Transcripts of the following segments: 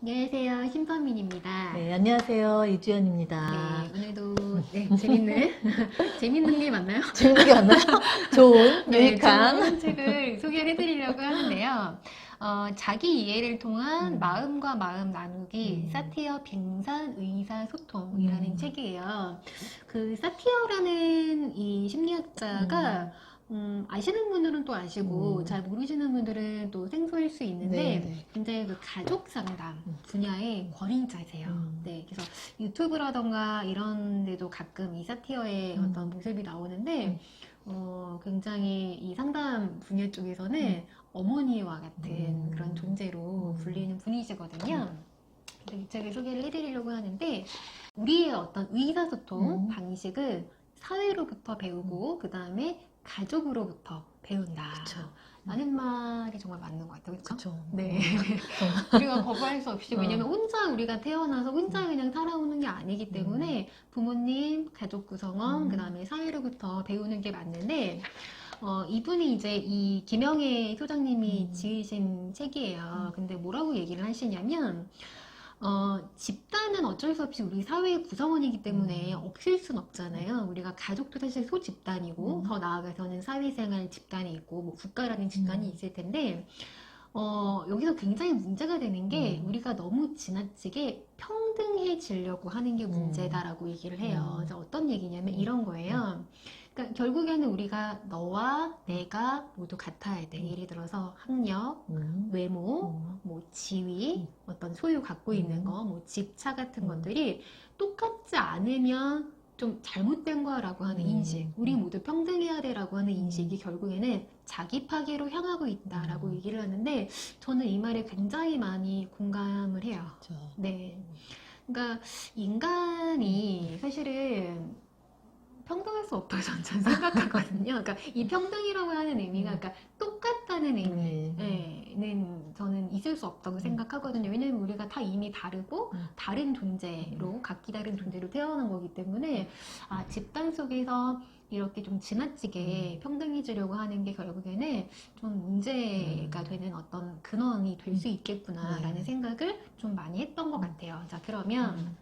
안녕하세요. 신선민입니다. 네, 안녕하세요. 이주연입니다. 네, 오늘도 재밌는 재밌는 게 맞나요? 재밌는 게 맞나요? 좋은, 네, 유익한. 좋은 책을 소개해 드리려고 하는데요. 자기 이해를 통한 마음과 마음 나누기, 사티어 빙산 의사소통이라는 책이에요. 그 사티어라는 이 심리학자가 아시는 분들은 또 아시고 잘 모르시는 분들은 또 생소할 수 있는데 네. 굉장히 그 가족 상담 분야의 권위자세요. 네, 그래서 유튜브라던가 이런 데도 가끔 이 사티어의 어떤 모습이 나오는데 굉장히 이 상담 분야 쪽에서는 어머니와 같은 그런 존재로 불리는 분이시거든요. 그래서 이 책을 소개를 해드리려고 하는데 우리의 어떤 의사소통 방식은 사회로부터 배우고 그 다음에 가족으로부터 배운다. 그쵸. 라는 말이 정말 맞는 것 같아요. 그렇죠? 그쵸. 네. 우리가 거부할 수 없이 왜냐면 혼자 우리가 태어나서 혼자 그냥 살아오는 게 아니기 때문에 부모님, 가족 구성원, 그 다음에 사회로부터 배우는 게 맞는데 이분이 이제 이 김영애 소장님이 지으신 책이에요. 근데 뭐라고 얘기를 하시냐면 집단은 어쩔 수 없이 우리 사회의 구성원이기 때문에 없을 순 없잖아요. 우리가 가족도 사실 소집단이고 더 나아가서는 사회생활 집단이 있고 뭐 국가라는 집단이 있을 텐데 여기서 굉장히 문제가 되는 게 우리가 너무 지나치게 평등해지려고 하는 게 문제다라고 얘기를 해요. 그래서 어떤 얘기냐면 이런 거예요. 그러니까 결국에는 우리가 너와 내가 모두 같아야 돼. 예를 들어서 학력, 외모, 뭐 지위, 어떤 소유 갖고 있는 거, 뭐 집, 차 같은 것들이 똑같지 않으면 좀 잘못된 거라고 하는 인식, 우리 모두 평등해야 돼라고 하는 인식이 결국에는 자기 파괴로 향하고 있다라고 얘기를 하는데 저는 이 말에 굉장히 많이 공감을 해요. 그쵸. 네. 그러니까 인간이 사실은 평등할 수 없다고 저는 생각하거든요. 그러니까 이 평등이라고 하는 의미가 그러니까 똑같다는 의미는 저는 있을 수 없다고 생각하거든요. 왜냐면 우리가 다 이미 다르고 다른 존재로 각기 다른 존재로 태어난 거기 때문에 집단 속에서 이렇게 좀 지나치게 평등해지려고 하는 게 결국에는 좀 문제가 되는 어떤 근원이 될 수 있겠구나라는 생각을 좀 많이 했던 것 같아요. 자, 그러면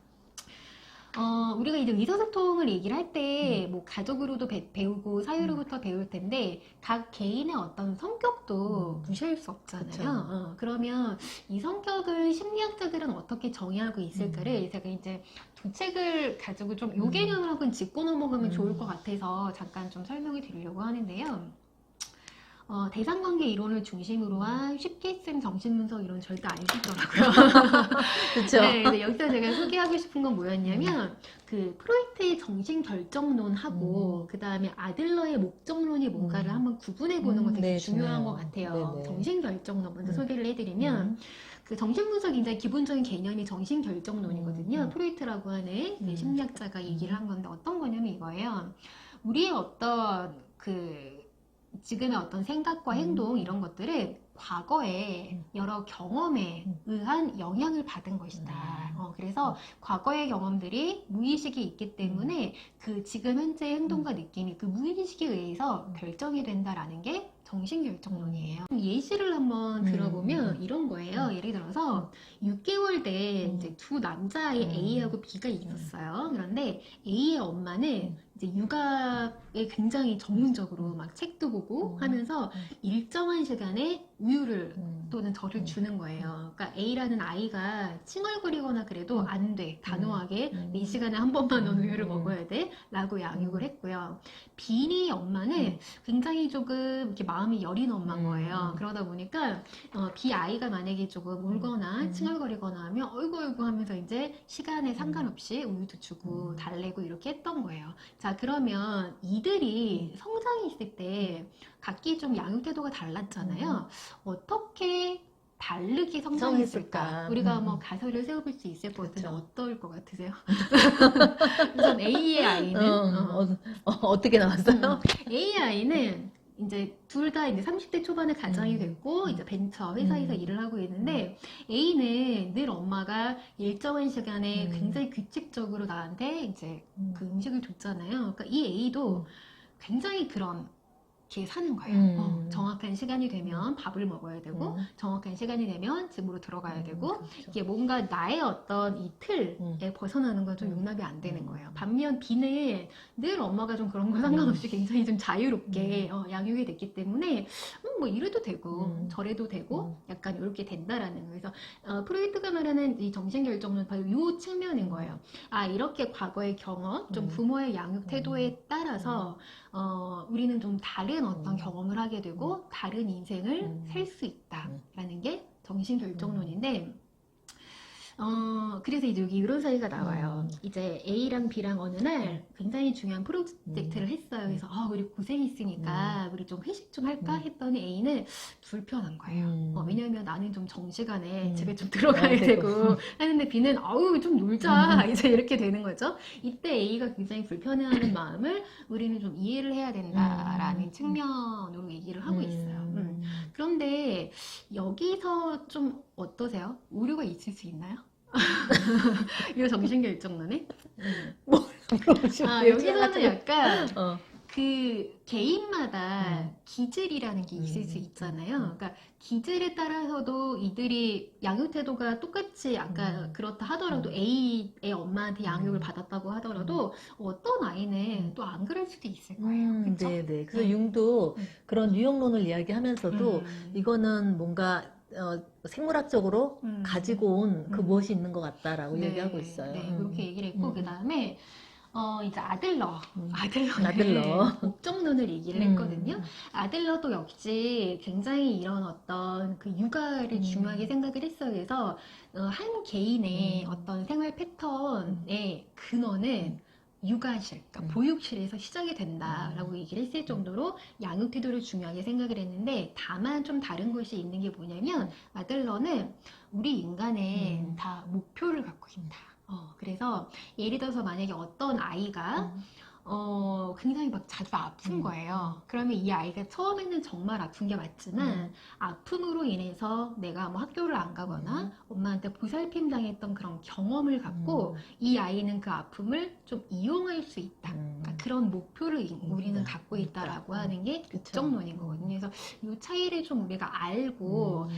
우리가 이제 의사소통을 얘기를 할 때, 뭐, 가족으로도 배우고, 사회로부터 배울 텐데, 각 개인의 어떤 성격도 무시할 수 없잖아요. 그러면 이 성격을 심리학자들은 어떻게 정의하고 있을까를 제가 이제 두 책을 가지고 좀 요 개념을 한번 짚고 넘어가면 좋을 것 같아서 잠깐 좀 설명을 드리려고 하는데요. 대상관계 이론을 중심으로 한 쉽게 쓴 정신분석 이론 절대 안 읽더라고요. 그쵸. 네, 근데 여기서 제가 소개하고 싶은 건 뭐였냐면, 그 프로이트의 정신결정론하고, 그 다음에 아들러의 목적론이 뭔가를 한번 구분해보는 거 되게 네, 중요한 중요해요. 것 같아요. 네네. 정신결정론 먼저 소개를 해드리면, 그 정신분석 굉장히 기본적인 개념이 정신결정론이거든요. 프로이트라고 하는 그 심리학자가 얘기를 한 건데 어떤 거냐면 이거예요. 우리의 어떤 지금의 어떤 생각과 행동 이런 것들은 과거에 여러 경험에 의한 영향을 받은 것이다. 그래서 과거의 경험들이 무의식이 있기 때문에 그 지금 현재의 행동과 느낌이 그 무의식에 의해서 결정이 된다라는 게 정신결정론이에요. 예시를 한번 들어보면 이런 거예요. 예를 들어서 6개월 된 이제 두 남자아이 A하고 B가 있었어요. 그런데 A의 엄마는 이제 육아에 굉장히 전문적으로 막 책도 보고 하면서 일정한 시간에 우유를 또는 젖을 주는 거예요. 그러니까 A라는 아이가 칭얼거리거나 그래도 안 돼. 단호하게 이 시간에 한 번만 넌 우유를 먹어야 돼. 라고 양육을 했고요. B의 엄마는 굉장히 조금 이렇게 마음이 여린 엄마인 거예요. 그러다 보니까 B 아이가 만약에 조금 울거나 칭얼거리거나 하면 어이구 하면서 이제 시간에 상관없이 우유도 주고 달래고 이렇게 했던 거예요. 자, 그러면 이들이 성장했을 때 각기 좀 양육 태도가 달랐잖아요. 어떻게 다르게 성장했을까? 우리가 뭐 가설을 세워볼 수 있을 것 같은데 어떨 것 같으세요? 우선 A의 아이는 어떻게 나왔어요? A의 아이는 이제 둘 다 이제 30대 초반에 가장이 됐고 이제 벤처 회사에서 일을 하고 있는데 A는 늘 엄마가 일정한 시간에 굉장히 규칙적으로 나한테 이제 그 음식을 줬잖아요. 그러니까 이 A도 굉장히 그런 이렇게 사는 거예요. 정확한 시간이 되면 밥을 먹어야 되고 정확한 시간이 되면 집으로 들어가야 되고 그렇죠. 이게 뭔가 나의 어떤 이 틀에 벗어나는 건 좀 용납이 안 되는 거예요. 반면 B는 늘 엄마가 좀 그런 거 상관없이 굉장히 좀 자유롭게 양육이 됐기 때문에 뭐 이래도 되고 저래도 되고 약간 이렇게 된다라는 거예요. 그래서 프로이트가 말하는 이 정신결정론 바로 이 측면인 거예요. 아, 이렇게 과거의 경험, 좀 부모의 양육 태도에 따라서 우리는 좀 다른 어떤 경험을 하게 되고 다른 인생을 살 수 있다라는 게 정신결정론인데 그래서 이제 여기 이런 사례가 나와요. 이제 A랑 B랑 어느 날 굉장히 중요한 프로젝트를 했어요. 그래서 우리 고생했으니까 우리 좀 회식 좀 할까 했더니 A는 불편한 거예요. 왜냐면 나는 좀 정시간에 집에 좀 들어가야 되고 하는데 B는 아우 좀 놀자 이제 이렇게 되는 거죠. 이때 A가 굉장히 불편해하는 마음을 우리는 좀 이해를 해야 된다라는 측면으로 얘기를 하고 있어요. 그런데 여기서 좀 어떠세요? 오류가 있을 수 있나요? 이 정신결정론에? 여기서는 약간 그 개인마다 기질이라는 게 있을 수 있잖아요. 그러니까 기질에 따라서도 이들이 양육 태도가 똑같이 아까 그렇다 하더라도 A의 엄마한테 양육을 받았다고 하더라도 어떤 아이는 또 안 그럴 수도 있을 거예요. 그렇죠? 네네. 그래서 융도 그런 유형론을 이야기하면서도 이거는 뭔가 생물학적으로 가지고 온 그 무엇이 있는 것 같다라고 얘기하고 있어요. 네, 그렇게 얘기를 했고 그 다음에 이제 아들러 목적론을 얘기를 했거든요. 아들러도 역시 굉장히 이런 어떤 그 육아를 중요하게 생각을 했어요. 그래서 한 개인의 어떤 생활 패턴의 근원은 육아실, 그러니까 보육실에서 시작이 된다라고 얘기를 했을 정도로 양육 태도를 중요하게 생각을 했는데 다만 좀 다른 것이 있는 게 뭐냐면 아들러는 우리 인간은 다 목표를 갖고 있다. 그래서 예를 들어서 만약에 어떤 아이가 굉장히 막 자주 아픈 거예요. 그러면 이 아이가 처음에는 정말 아픈 게 맞지만 아픔으로 인해서 내가 뭐 학교를 안 가거나 엄마한테 보살핌 당했던 그런 경험을 갖고 이 아이는 그 아픔을 좀 이용할 수 있다. 그러니까 그런 목표를 우리는 갖고 있다라고 하는 게 목적론인 거거든요. 그래서 이 차이를 좀 우리가 알고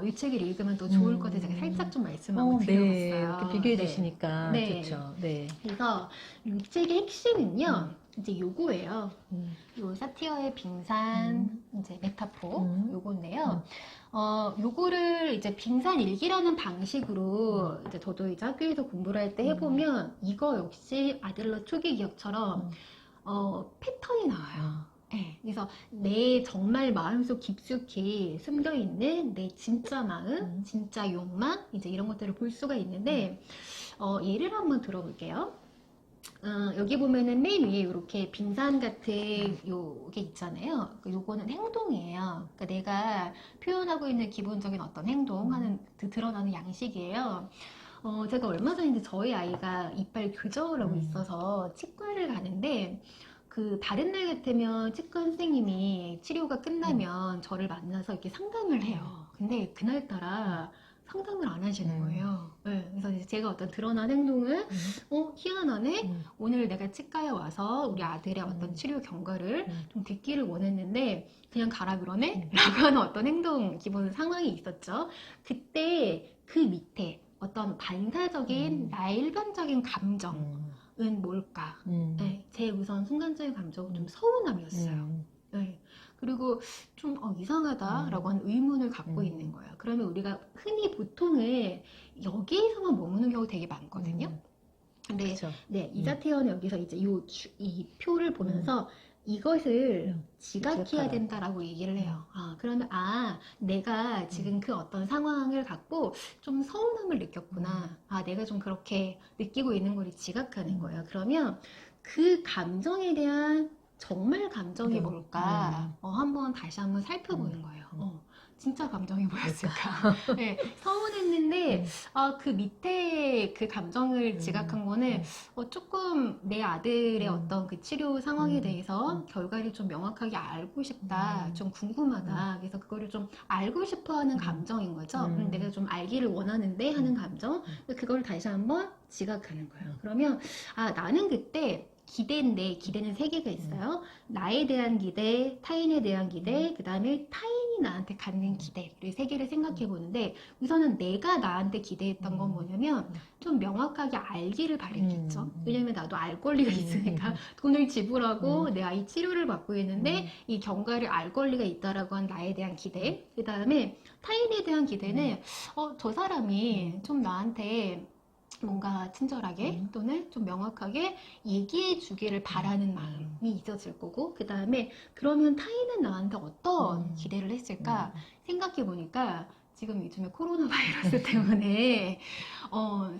이 책을 읽으면 더 좋을 것 같아서 제가 살짝 좀 말씀 한번 드려봤어요. 네, 이렇게 비교해 주시니까 네. 좋죠. 네. 그래서 이 책의 핵심은요. 이제 요거예요. 요 사티어의 빙산 이제 메타포 요건데요. 요거를 이제 빙산 일기라는 방식으로 이제 저도 이제 학교에서 공부를 할 때 해보면 이거 역시 아들러 초기 기억처럼 패턴이 나와요. 네, 그래서 내 정말 마음속 깊숙이 숨겨있는 내 진짜 마음, 진짜 욕망 이제 이런 것들을 볼 수가 있는데 예를 한번 들어볼게요. 여기 보면은 맨 위에 이렇게 빙산 같은 요게 있잖아요. 요거는 행동이에요. 그러니까 내가 표현하고 있는 기본적인 어떤 행동하는 드러나는 양식이에요. 제가 얼마 전에 이제 저희 아이가 이빨 교정을 하고 있어서 치과를 가는데 그 다른 날 같으면 치과 선생님이 치료가 끝나면 저를 만나서 이렇게 상담을 해요. 근데 그날따라 상담을 안 하시는 거예요. 네, 그래서 이제 제가 어떤 드러난 행동을 희한하네. 오늘 내가 치과에 와서 우리 아들의 어떤 치료 경과를 좀 듣기를 원했는데 그냥 가라 그러네? 라고 하는 어떤 행동 기본 상황이 있었죠. 그때 그 밑에 어떤 반사적인 나의 일반적인 감정은 뭘까? 네, 제 우선 순간적인 감정은 좀 서운함이었어요. 네. 그리고 좀 이상하다라고 하는 의문을 갖고 있는 거예요. 그러면 우리가 흔히 보통은 여기에서만 머무는 경우 되게 많거든요. 근데 그쵸. 네, 이자태어는 여기서 이제 이 표를 보면서 이것을 지각해야 지각하라. 된다라고 얘기를 해요. 그러면 내가 지금 그 어떤 상황을 갖고 좀 서운함을 느꼈구나. 내가 좀 그렇게 느끼고 있는 걸 지각하는 거예요. 그러면 그 감정에 대한 정말 감정이 뭘까? 한번 다시 한번 살펴보는 거예요. 진짜 감정이 뭐였을까? 네, 서운했는데 그 밑에 그 감정을 지각한 거는 조금 내 아들의 어떤 그 치료 상황에 대해서 결과를 좀 명확하게 알고 싶다, 좀 궁금하다. 그래서 그거를 좀 알고 싶어하는 감정인 거죠. 내가 좀 알기를 원하는데 하는 감정. 그걸 다시 한번 지각하는 거예요. 그러면 나는 그때 기대인데 기대는 세 개가 있어요. 나에 대한 기대, 타인에 대한 기대, 그 다음에 타인이 나한테 갖는 기대. 이 세 개를 생각해 보는데 우선은 내가 나한테 기대했던 건 뭐냐면 좀 명확하게 알기를 바랬겠죠. 왜냐면 나도 알 권리가 있으니까 돈을 지불하고 내 아이 치료를 받고 있는데 이 경과를 알 권리가 있다라고 한 나에 대한 기대. 그 다음에 타인에 대한 기대는 저 사람이 좀 나한테 뭔가 친절하게 또는 좀 명확하게 얘기해 주기를 바라는 마음이 있었을 거고 그 다음에 그러면 타인은 나한테 어떤 기대를 했을까 생각해 보니까 지금 요즘에 코로나 바이러스 때문에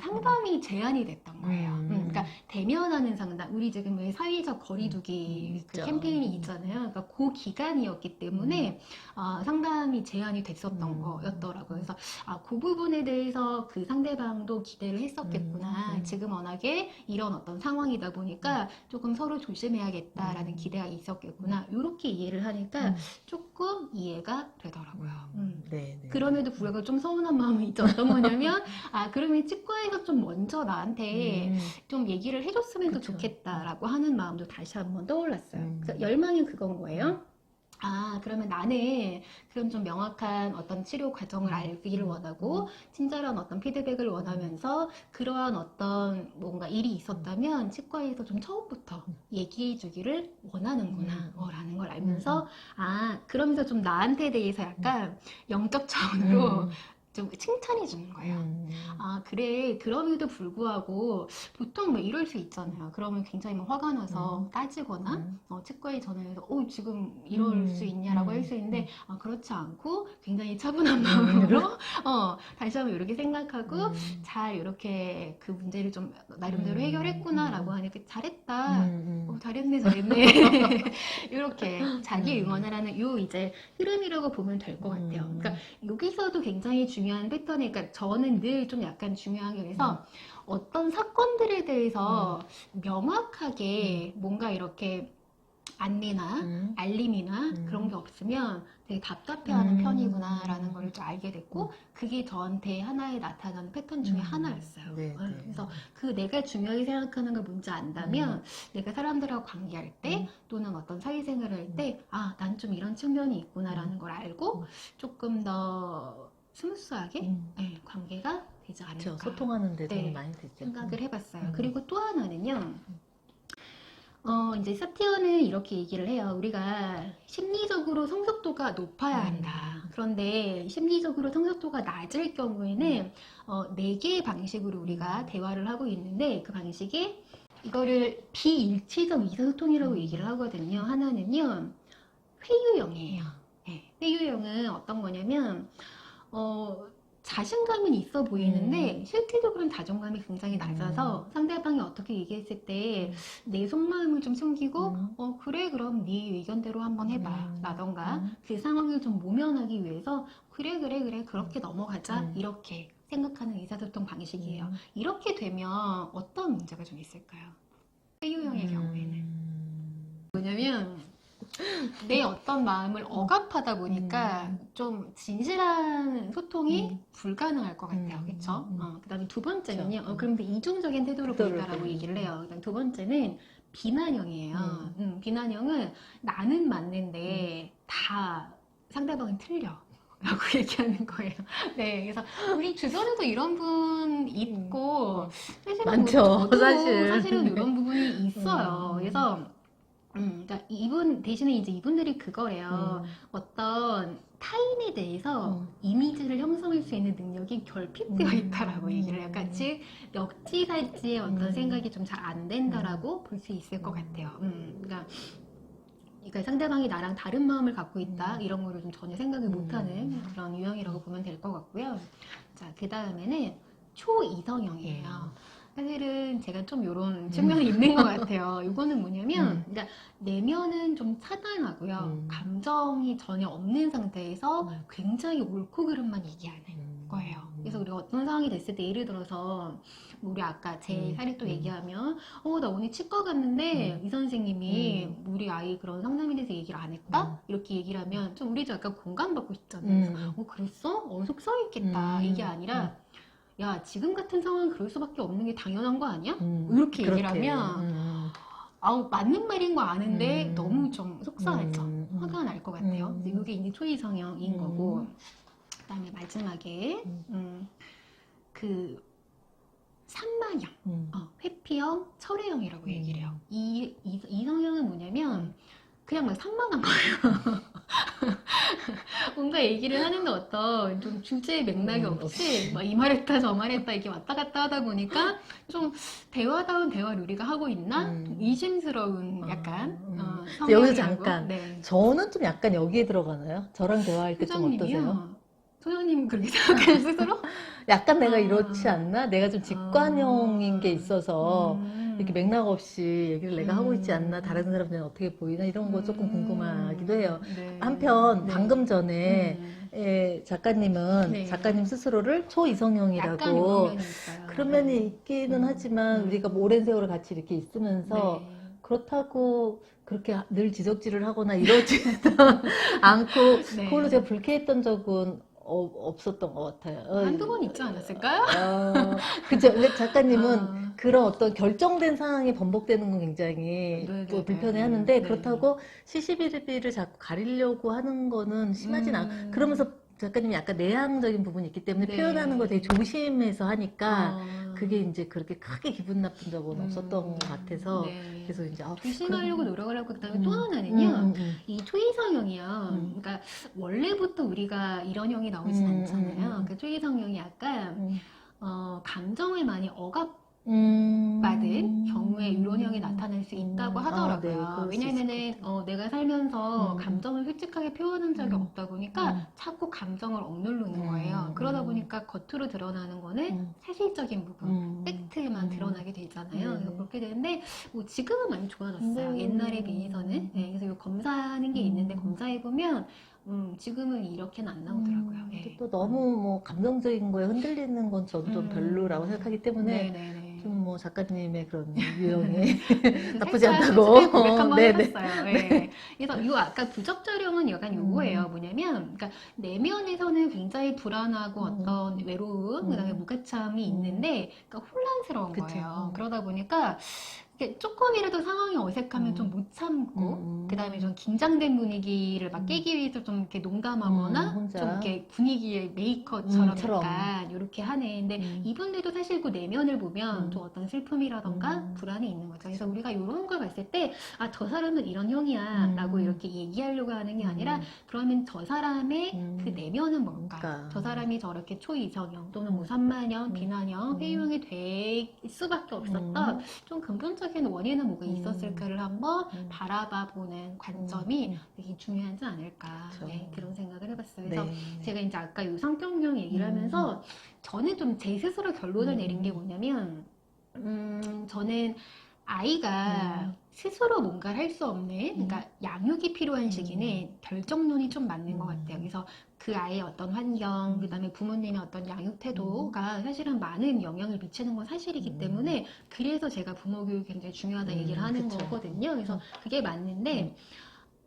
상담이 제한이 됐던 거예요. 그러니까 대면하는 상담, 우리 지금 왜 사회적 거리두기 그 있죠. 캠페인이 있잖아요. 그러니까 그 기간이었기 때문에 상담이 제한이 됐었던 거였더라고요. 그래서 그 부분에 대해서 그 상대방도 기대를 했었겠구나. 지금 워낙에 이런 어떤 상황이다 보니까 조금 서로 조심해야겠다라는 기대가 있었겠구나. 이렇게 이해를 하니까 조금 이해가 되더라고요. 네, 네. 그럼에도 불구하고 좀 서운한 마음이 있죠. 어떤 거냐면, 그러면 치과에서 좀 먼저 나한테 좀 얘기를 해줬으면 더 그쵸. 좋겠다라고 하는 마음도 다시 한번 떠올랐어요. 그래서 열망이 그건 거예요. 그러면 나는 그런 좀 명확한 어떤 치료 과정을 알기를 원하고, 친절한 어떤 피드백을 원하면서, 그러한 어떤 뭔가 일이 있었다면, 치과에서 좀 처음부터 얘기해 주기를 원하는구나, 라는 걸 알면서, 그러면서 좀 나한테 대해서 약간 영적 차원으로 좀 칭찬해 주는 거예요. 그래. 그럼에도 불구하고 보통 뭐 이럴 수 있잖아요. 그러면 굉장히 막 화가 나서 따지거나 치과에 전화해서 지금 이럴 수 있냐라고 할 수 있는데 그렇지 않고 굉장히 차분한 마음으로 다시 한번 이렇게 생각하고 잘 이렇게 그 문제를 좀 나름대로 해결했구나라고 하니까 잘했다. 잘했네, 잘했네. 이렇게 자기 응원을 하는 요 이제 흐름이라고 보면 될 것 같아요. 그러니까 여기서도 굉장히 중요한 패턴이, 그러니까 저는 늘 좀 약간 중요한 게 그래서 어떤 사건들에 대해서 명확하게 뭔가 이렇게 안내나 알림이나 그런 게 없으면 되게 답답해하는 편이구나라는 걸 좀 알게 됐고 그게 저한테 하나의 나타나는 패턴 중에 하나였어요. 네, 네. 그래서 그 내가 중요하게 생각하는 걸 뭔지 안다면 내가 사람들하고 관계할 때 또는 어떤 사회생활을 할 때 난 좀 이런 측면이 있구나라는 걸 알고 조금 더 스무스하게 관계가 되지 않을까. 그렇죠. 소통하는 데 도움이 네, 많이 되죠. 생각을 해봤어요. 그리고 또 하나는요. 이제 사티어는 이렇게 얘기를 해요. 우리가 심리적으로 성숙도가 높아야 한다. 그런데 심리적으로 성숙도가 낮을 경우에는 4개의 방식으로 우리가 대화를 하고 있는데 그 방식이 이거를 비일치적 의사소통이라고 얘기를 하거든요. 하나는요. 회유형이에요. 네, 회유형은 어떤 거냐면 자신감은 있어 보이는데 실질적으로는 자존감이 굉장히 낮아서 상대방이 어떻게 얘기했을 때 내 속마음을 좀 숨기고 그래 그럼 네 의견대로 한번 해봐 라던가 그 상황을 좀 모면하기 위해서 그래 그렇게 넘어가자 이렇게 생각하는 의사소통 방식이에요. 이렇게 되면 어떤 문제가 좀 있을까요? 회유형의 경우에는 뭐냐면 내 어떤 마음을 억압하다 보니까 좀 진실한 소통이 불가능할 것 같아요. 그쵸? 그 다음에 두 번째는요. 그쵸. 그런데 이중적인 태도를 태도를 보인다라고 보이는. 얘기를 해요. 그다음 두 번째는 비난형이에요. 비난형은 나는 맞는데 다 상대방은 틀려. 라고 얘기하는 거예요. 네, 그래서 우리 주변에도 이런 분 있고, 사실은 많죠, 저도 사실. 사실은 이런 부분이 있어요. 그래서 그러니까 이분 대신에 이제 이분들이 그거래요. 어떤 타인에 대해서 이미지를 형성할 수 있는 능력이 결핍되어 있다라고 얘기를 해요. 그러니까 즉 역지사지의 어떤 생각이 좀 잘 안 된다라고 볼 수 있을 것 같아요. 그러니까 상대방이 나랑 다른 마음을 갖고 있다 이런 거를 좀 전혀 생각을 못하는 그런 유형이라고 보면 될 것 같고요. 자, 그 다음에는 초이성형이에요. 사실은 제가 좀 이런 측면이 있는 것 같아요. 이거는 뭐냐면, 그러니까 내면은 좀 차단하고요. 감정이 전혀 없는 상태에서 굉장히 옳고 그름만 얘기하는 거예요. 그래서 우리가 어떤 상황이 됐을 때 예를 들어서 우리 아까 제 사례 또 얘기하면 나 오늘 치과 갔는데 이 선생님이 우리 아이 그런 상담에 대해서 얘기를 안 했다? 이렇게 얘기를 하면 좀 우리도 약간 공감받고 싶잖아요. 그래서 그랬어? 속상했겠다. 이게 아니라 야, 지금 같은 상황은 그럴 수밖에 없는 게 당연한 거 아니야? 이렇게 얘기를 그렇게. 하면 맞는 말인 거 아는데 너무 좀 속상하죠. 음. 화가 날 것 같아요. 그래서 이게 이제 초이성형인 거고, 그다음에 마지막에 그 산만형, 회피형, 철회형이라고 얘기를 해요. 이 성형은 뭐냐면 그냥 막 산만한 거예요. 뭔가 얘기를 하는데 어떤 좀 주제 맥락이 없이 막 이 말했다 저 말했다 이렇게 왔다 갔다 하다 보니까 좀 대화다운 대화를 우리가 하고 있나? 좀 의심스러운 약간 성향이라고. 여기서 잠깐. 네. 저는 좀 약간 여기에 들어가나요? 저랑 대화할 때 좀 어떠세요? 소장님이요? 소장님 그렇게 생각해요 스스로? 약간 내가 이렇지 않나? 내가 좀 직관형인 게 있어서 이렇게 맥락 없이 얘기를 내가 하고 있지 않나? 다른 사람들은 어떻게 보이나? 이런 거 조금 궁금하기도 해요. 네. 한편 네. 방금 전에 작가님은 네. 작가님 스스로를 약간 초이성형이라고 이런 면이 있어요. 그런 면이 있기는 하지만 우리가 뭐 오랜 세월을 같이 이렇게 있으면서 네. 그렇다고 그렇게 늘 지적질을 하거나 이러지도 않고 네. 그걸로 제가 불쾌했던 적은 없었던 것 같아요. 한두 번 있지 않았을까요? 그죠. 근데 작가님은 아. 그런 어떤 결정된 상황이 번복되는 건 굉장히 네, 또 네, 불편해하는데 네. 그렇다고 시시비비를 자꾸 가리려고 하는 거는 심하진 않고 그러면서 작가님이 약간 내향적인 부분이 있기 때문에 네. 표현하는 거 되게 조심해서 하니까 아. 그게 이제 그렇게 크게 기분 나쁜 적은 없었던 것 같아서 네. 그래서 이제 조심하려고 노력을 하고 그다음에 또 하나는요. 이 초이성형이요. 그러니까 원래부터 우리가 이런 형이 나오진 않잖아요. 그 초이성형이 약간 감정을 많이 억압받은 경우에 이런 형이 나타날 수 있다고 하더라고요. 네, 왜냐면은 내가 살면서 감정을 솔직하게 표현한 적이 없다 보니까 자꾸 감정을 억누르는 거예요. 그러다 보니까 겉으로 드러나는 거는 사실적인 부분, 팩트만 드러나게 되잖아요. 그래서 그렇게 되는데 뭐 지금은 많이 좋아졌어요. 옛날에 비해서는. 네, 그래서 이 검사하는 게 있는데 검사해 보면 지금은 이렇게는 안 나오더라고요. 네. 또 너무 뭐 감정적인 거에 흔들리는 건 저도 좀 별로라고 생각하기 때문에 네네네. 좀 뭐 작가님의 그런 유형이 네, 나쁘지 살짝 않다고. 솔직하게 고백 한번 네네. 해봤어요. 네. 그래서 요 아까 부적절형은 약간 요거예요. 뭐냐면, 그러니까 내면에서는 굉장히 불안하고 어떤 외로움, 그다음에 무게참이 있는데, 그러니까 혼란스러운 그쵸. 거예요. 그러다 보니까 이렇게 조금이라도 상황이 어색하면 좀 못 참고, 그다음에 좀 긴장된 분위기를 막 깨기 위해서 좀 이렇게 농담하거나, 혼자. 좀 이렇게 분위기의 메이커처럼 처럼. 약간 이렇게 하네. 근데 이분들도 사실 그 내면을 보면 좀 어떤 슬픔이라던가 불안이 있는 거죠. 그래서 우리가 이런 걸 봤을 때, 저 사람은 이런 형이야 라고 이렇게 얘기하려고 하는 게 아니라, 그러면 저 사람의 그 내면은 뭘까? 그러니까. 저 사람이 저렇게 초이성형 또는 뭐 산만형, 비난형, 회유형이 될 수밖에 없었던 좀 근본적인 원인은 뭐가 있었을까를 한번 바라봐 보는 관점이 되게 중요하지 않을까. 그렇죠. 네, 그런 생각을 해봤어요. 그래서 네. 제가 이제 아까 요 성격형 얘기를 하면서 저는 좀 제 스스로 결론을 내린 게 뭐냐면, 저는 아이가 스스로 뭔가를 할 수 없는, 그러니까 양육이 필요한 시기는 결정론이 좀 맞는 것 같아요. 그래서 그 아이의 어떤 환경, 그 다음에 부모님의 어떤 양육 태도가 사실은 많은 영향을 미치는 건 사실이기 때문에 그래서 제가 부모 교육이 굉장히 중요하다 얘기를 하는 그쵸. 거거든요. 그래서 그게 맞는데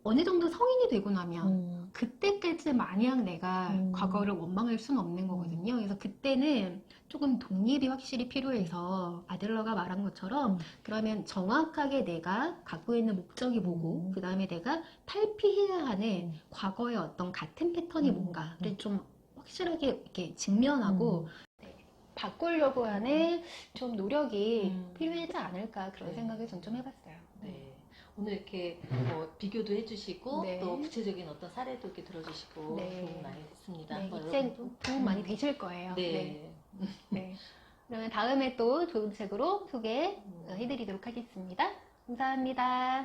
어느 정도 성인이 되고 나면 그때까지 마냥 내가 과거를 원망할 수는 없는 거거든요. 그래서 그때는 조금 독립이 확실히 필요해서 아들러가 말한 것처럼 그러면 정확하게 내가 갖고 있는 목적이 뭐고 그 다음에 내가 탈피해야 하는 과거의 어떤 같은 패턴이 뭔가를 좀 확실하게 이렇게 직면하고 바꾸려고 하는 좀 노력이 필요하지 않을까 그런 생각을 전 좀 해봤어요. 네. 오늘 이렇게 비교도 해주시고 네. 또 구체적인 어떤 사례도 이렇게 들어주시고 네. 도움 많이 됐습니다. 네, 한번 이제 여러분도 도움 많이 되실 거예요. 네. 네. 그러면 다음에 또 좋은 책으로 소개해드리도록 하겠습니다. 감사합니다.